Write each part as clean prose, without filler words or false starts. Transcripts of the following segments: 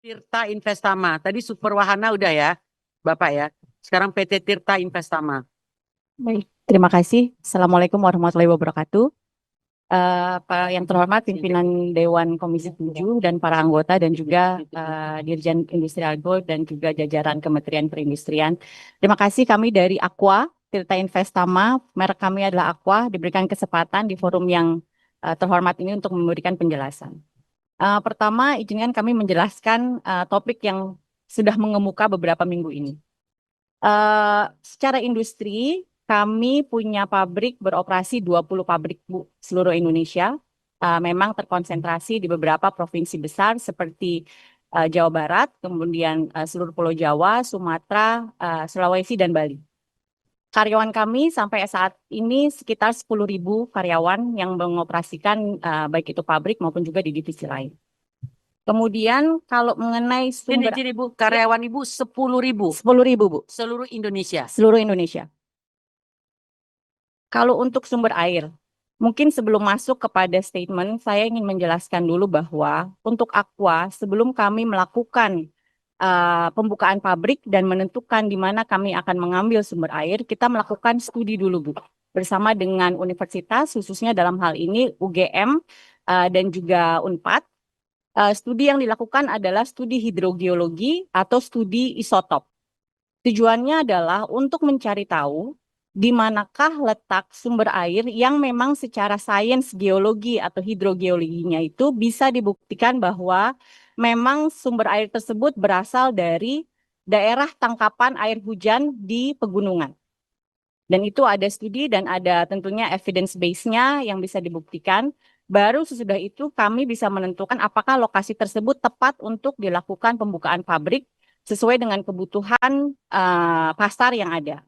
Tirta Investama. Tadi Super Wahana udah ya, Bapak ya. Sekarang PT Tirta Investama. Baik, terima kasih. Assalamualaikum warahmatullahi wabarakatuh. Pak yang terhormat pimpinan Dewan Komisi 7 dan para anggota dan juga Dirjen Industrial Gold dan juga jajaran Kementerian Perindustrian. Terima kasih kami dari Aqua, Tirta Investama, merek kami adalah Aqua, diberikan kesempatan di forum yang terhormat ini untuk memberikan penjelasan. Pertama, izinkan kami menjelaskan topik yang sudah mengemuka beberapa minggu ini. Secara industri, kami punya pabrik beroperasi 20 pabrik Bu, seluruh Indonesia. Memang terkonsentrasi di beberapa provinsi besar seperti Jawa Barat, kemudian seluruh Pulau Jawa, Sumatera, Sulawesi, dan Bali. Karyawan kami sampai saat ini sekitar 10.000 karyawan yang mengoperasikan baik itu pabrik maupun juga di divisi lain. Kemudian kalau mengenai sumber Ini Bu, karyawan Ibu 10.000. 10.000 Bu, Seluruh Indonesia. seluruh Indonesia. Kalau untuk sumber air, mungkin sebelum masuk kepada statement, saya ingin menjelaskan dulu bahwa untuk Aqua, sebelum kami melakukan pembukaan pabrik dan menentukan di mana kami akan mengambil sumber air, kita melakukan studi dulu, Bu, bersama dengan universitas, khususnya dalam hal ini UGM dan juga Unpad. Studi yang dilakukan adalah studi hidrogeologi atau studi isotop. Tujuannya adalah untuk mencari tahu di manakah letak sumber air yang memang secara sains geologi atau hidrogeologinya itu bisa dibuktikan bahwa memang sumber air tersebut berasal dari daerah tangkapan air hujan di pegunungan. Dan itu ada studi dan ada tentunya evidence base-nya yang bisa dibuktikan. Baru sesudah itu kami bisa menentukan apakah lokasi tersebut tepat untuk dilakukan pembukaan pabrik sesuai dengan kebutuhan pasar yang ada.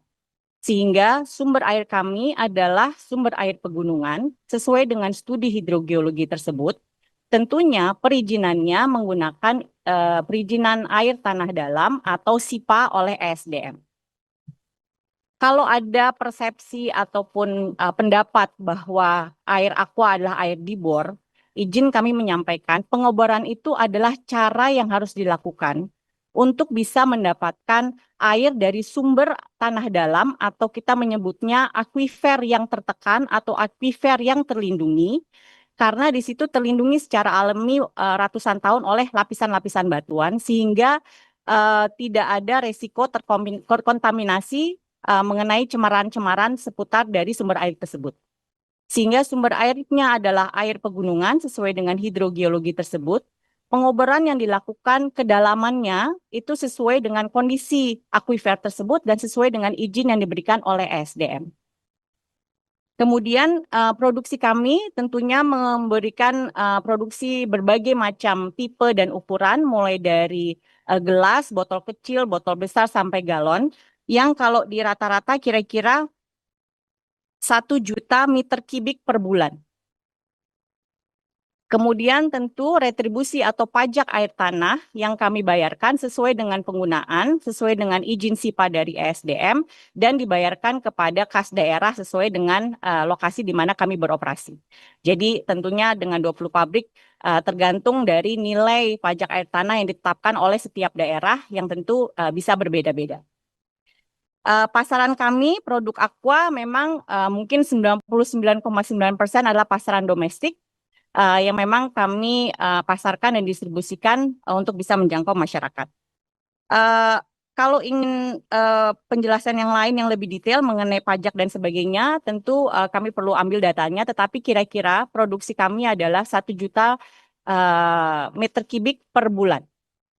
Sehingga sumber air kami adalah sumber air pegunungan sesuai dengan studi hidrogeologi tersebut. Tentunya perizinannya menggunakan perizinan air tanah dalam atau SIPA oleh ESDM. Kalau ada persepsi ataupun pendapat bahwa air aqua adalah air di bor, izin kami menyampaikan pengoboran itu adalah cara yang harus dilakukan untuk bisa mendapatkan air dari sumber tanah dalam atau kita menyebutnya akuifer yang tertekan atau akuifer yang terlindungi karena di situ terlindungi secara alami ratusan tahun oleh lapisan-lapisan batuan sehingga tidak ada resiko terkontaminasi mengenai cemaran-cemaran seputar dari sumber air tersebut. Sehingga sumber airnya adalah air pegunungan sesuai dengan hidrogeologi tersebut. Pengoboran yang dilakukan kedalamannya itu sesuai dengan kondisi akuifer tersebut dan sesuai dengan izin yang diberikan oleh ESDM. Kemudian produksi kami tentunya memberikan produksi berbagai macam tipe dan ukuran mulai dari gelas, botol kecil, botol besar sampai galon yang kalau di rata-rata kira-kira 1 juta meter kubik per bulan. Kemudian tentu retribusi atau pajak air tanah yang kami bayarkan sesuai dengan penggunaan, sesuai dengan izin SIPA dari ESDM, dan dibayarkan kepada kas daerah sesuai dengan lokasi di mana kami beroperasi. Jadi tentunya dengan 20 pabrik tergantung dari nilai pajak air tanah yang ditetapkan oleh setiap daerah yang tentu bisa berbeda-beda. Pasaran kami, produk Aqua memang mungkin 99,9% adalah pasaran domestik, yang memang kami pasarkan dan distribusikan untuk bisa menjangkau masyarakat. Kalau ingin penjelasan yang lain yang lebih detail mengenai pajak dan sebagainya, tentu kami perlu ambil datanya, tetapi kira-kira produksi kami adalah 1 juta meter kubik per bulan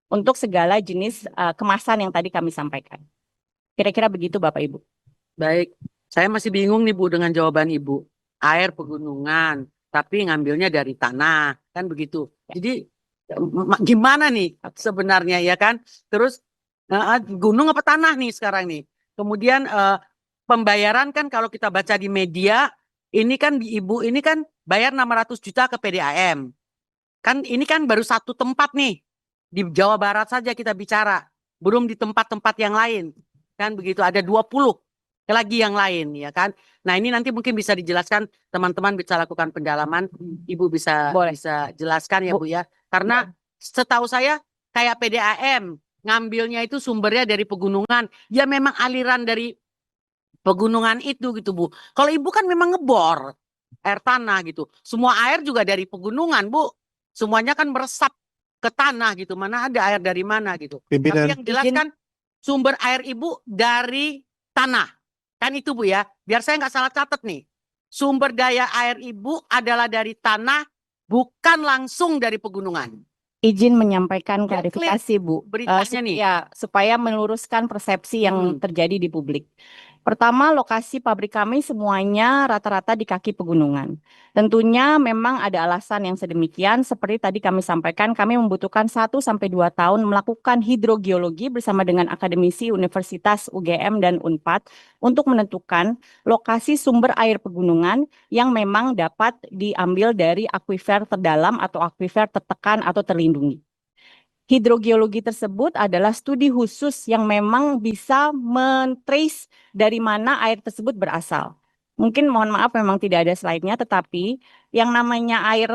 untuk segala jenis kemasan yang tadi kami sampaikan. Kira-kira begitu Bapak Ibu. Baik, saya masih bingung nih Bu dengan jawaban Ibu. Air pegunungan, tapi ngambilnya dari tanah, kan begitu. Jadi gimana nih sebenarnya ya kan? Terus gunung apa tanah nih sekarang nih? Kemudian pembayaran kan kalau kita baca di media, ini kan Ibu ini kan bayar 600 juta ke PDAM. Kan ini kan baru satu tempat nih. Di Jawa Barat saja kita bicara, belum di tempat-tempat yang lain. Kan begitu ada 20 lagi yang lain ya kan. Nah, ini nanti mungkin bisa dijelaskan teman-teman bisa lakukan pendalaman. Ibu bisa Boleh. bisa jelaskan ya Bu ya. Karena setahu saya kayak PDAM ngambilnya itu sumbernya dari pegunungan, ya memang aliran dari pegunungan itu gitu Bu. Kalau Ibu kan memang ngebor air tanah gitu. Semua air juga dari pegunungan Bu. Semuanya kan meresap ke tanah gitu. Mana ada air dari mana gitu. Tapi Pimpinan, yang jelas Izin. kan sumber air Ibu dari tanah. Kan itu Bu ya. Biar saya nggak salah catat nih. Sumber daya air Ibu adalah dari tanah, bukan langsung dari pegunungan. Izin menyampaikan Biar clear klarifikasi, Bu. beritanya nih. Supaya meluruskan persepsi yang terjadi di publik. Pertama, lokasi pabrik kami semuanya rata-rata di kaki pegunungan. Tentunya memang ada alasan yang sedemikian. Seperti tadi kami sampaikan, kami membutuhkan 1 sampai 2 tahun melakukan hidrogeologi bersama dengan akademisi Universitas UGM dan Unpad untuk menentukan lokasi sumber air pegunungan yang memang dapat diambil dari akuifer terdalam atau akuifer tertekan atau terlindungi. Hidrogeologi tersebut adalah studi khusus yang memang bisa men-trace dari mana air tersebut berasal. Mungkin mohon maaf memang tidak ada slide-nya, tetapi yang namanya air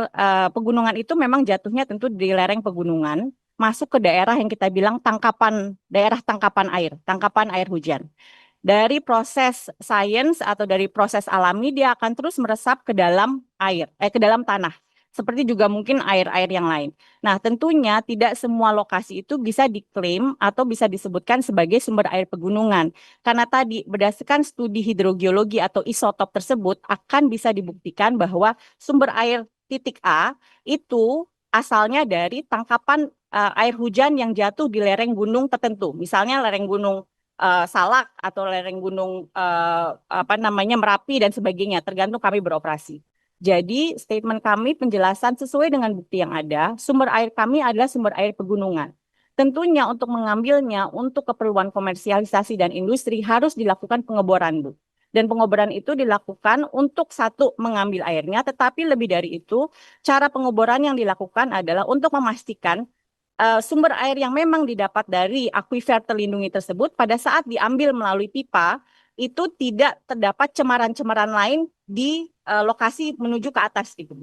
pegunungan itu memang jatuhnya tentu di lereng pegunungan, masuk ke daerah yang kita bilang daerah tangkapan air hujan. Dari proses sains atau dari proses alami dia akan terus meresap ke dalam ke dalam tanah. Seperti juga mungkin air-air yang lain. Nah, tentunya tidak semua lokasi itu bisa diklaim atau bisa disebutkan sebagai sumber air pegunungan. Karena tadi berdasarkan studi hidrogeologi atau isotop tersebut akan bisa dibuktikan bahwa sumber air titik A itu asalnya dari tangkapan air hujan yang jatuh di lereng gunung tertentu. Misalnya lereng gunung Salak atau lereng gunung Merapi dan sebagainya, tergantung kami beroperasi. Jadi statement kami penjelasan sesuai dengan bukti yang ada, sumber air kami adalah sumber air pegunungan. Tentunya untuk mengambilnya untuk keperluan komersialisasi dan industri harus dilakukan pengeboran, Bu. Dan pengeboran itu dilakukan untuk satu mengambil airnya, tetapi lebih dari itu cara pengeboran yang dilakukan adalah untuk memastikan sumber air yang memang didapat dari akuifer terlindungi tersebut pada saat diambil melalui pipa itu tidak terdapat cemaran-cemaran lain di lokasi menuju ke atas gitu.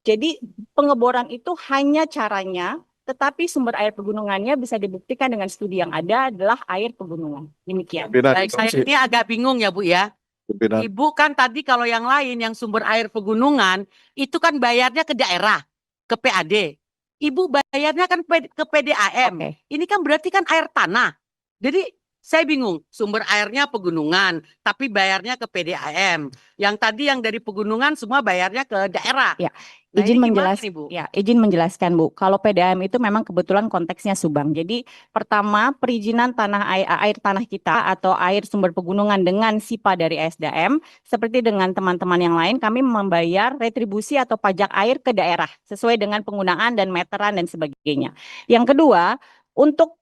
Jadi pengeboran itu hanya caranya, tetapi sumber air pegunungannya bisa dibuktikan dengan studi yang ada adalah air pegunungan. Demikian. pimpinan, Baik, saya ini agak bingung ya Bu ya. pimpinan. Ibu kan tadi kalau yang lain yang sumber air pegunungan itu kan bayarnya ke daerah, ke PAD. Ibu bayarnya kan ke PDAM. Oke. Ini kan berarti kan air tanah. Jadi saya bingung, sumber airnya pegunungan, tapi bayarnya ke PDAM. Yang tadi yang dari pegunungan semua bayarnya ke daerah. Ya, Nah, izin ini gimana menjelaskan, nih, Bu? izin menjelaskan, Bu. Kalau PDAM itu memang kebetulan konteksnya Subang. Jadi pertama perizinan air tanah kita atau air sumber pegunungan dengan SIPA dari SDM, seperti dengan teman-teman yang lain, kami membayar retribusi atau pajak air ke daerah sesuai dengan penggunaan dan meteran dan sebagainya. Yang kedua, untuk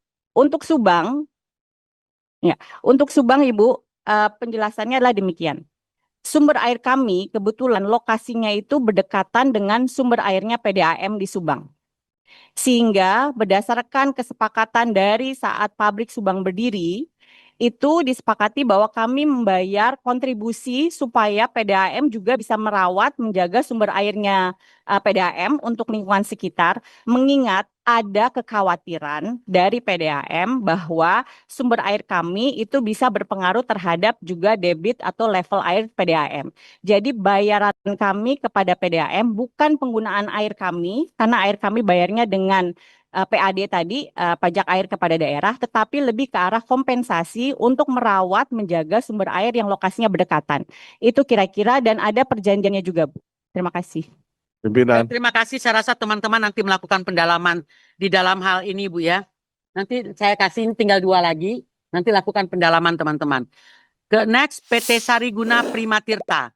Subang, untuk Subang, Ibu, penjelasannya adalah demikian. Sumber air kami kebetulan lokasinya itu berdekatan dengan sumber airnya PDAM di Subang. Sehingga berdasarkan kesepakatan dari saat pabrik Subang berdiri, itu disepakati bahwa kami membayar kontribusi supaya PDAM juga bisa merawat, menjaga sumber airnya PDAM untuk lingkungan sekitar, mengingat ada kekhawatiran dari PDAM bahwa sumber air kami itu bisa berpengaruh terhadap juga debit atau level air PDAM. Jadi bayaran kami kepada PDAM bukan penggunaan air kami, karena air kami bayarnya dengan PAD tadi, pajak air kepada daerah, tetapi lebih ke arah kompensasi untuk merawat, menjaga sumber air yang lokasinya berdekatan. Itu kira-kira dan ada perjanjiannya juga, Bu. Terima kasih. Pimpinan, Terima kasih. Saya rasa teman-teman nanti melakukan pendalaman di dalam hal ini, Bu ya. Nanti saya kasih tinggal 2 lagi. Nanti lakukan pendalaman teman-teman. Ke next PT Sariguna Primatirta.